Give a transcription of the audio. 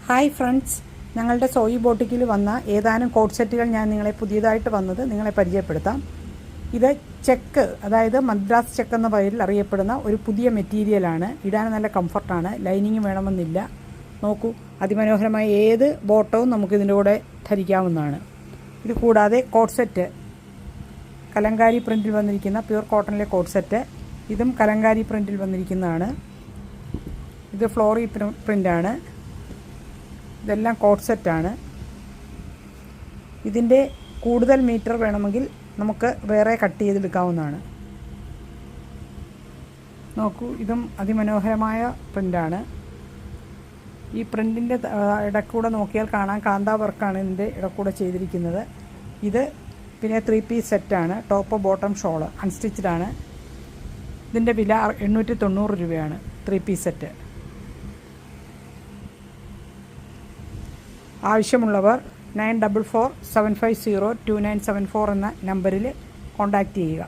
Hi friends, ഞങ്ങളുടെ സോയി ബോട്ടിക്കിൽ വന്ന ഏതാനും കോട്ട് സെറ്റുകൾ ഞാൻ പുതിയതായിട്ട് നിങ്ങളെ പരിചയപ്പെടുത്താം. ഇത് ചെക്ക്, അതായത് മദ്രാസ് ചെക്ക് എന്ന പേരിൽ അറിയപ്പെടുന്ന ഒരു പുതിയ മെറ്റീരിയലാണ്. ഇടാൻ നല്ല കംഫർട്ടാണ്. ലൈനിങ് വേണമെന്നില്ല. നോക്കൂ, അതിമനോഹരമായ ഏത് ബോട്ടവും നമുക്കിതിൻ്റെ കൂടെ ധരിക്കാവുന്നതാണ്. ഇത് കൂടാതെ കോട്ട് സെറ്റ്, കലങ്കാരി പ്രിൻറ്റിൽ വന്നിരിക്കുന്ന പ്യൂർ കോട്ടണിലെ കോട്ട് സെറ്റ്, ഇതും കലങ്കാരി പ്രിൻറ്റിൽ വന്നിരിക്കുന്നതാണ്. ഇത് ഫ്ലോറി പ്രിൻ്റാണ്. ഇതെല്ലാം കോട്ട് സെറ്റാണ്. ഇതിൻ്റെ കൂടുതൽ മീറ്റർ വേണമെങ്കിൽ നമുക്ക് വേറെ കട്ട് ചെയ്തെടുക്കാവുന്നതാണ്. നോക്കൂ, ഇതും അതിമനോഹരമായ പ്രിൻ്റാണ്. ഈ പ്രിൻറ്റിൻ്റെ ഇടക്കൂടെ നോക്കിയാൽ കാണാം, കാന്താ വർക്കാണ് ഇതിൻ്റെ ഇടക്കൂടെ ചെയ്തിരിക്കുന്നത്. ഇത് പിന്നെ 3 പീസ് സെറ്റാണ്. ടോപ്പ് ബോട്ടം ഷോള് അൺസ്റ്റിച്ചഡാണ്. ഇതിൻ്റെ വില 890 രൂപയാണ് 3 പീസ് സെറ്റ്. ആവശ്യമുള്ളവർ 9447502974 എന്ന നമ്പറിൽ കോൺടാക്റ്റ് ചെയ്യുക.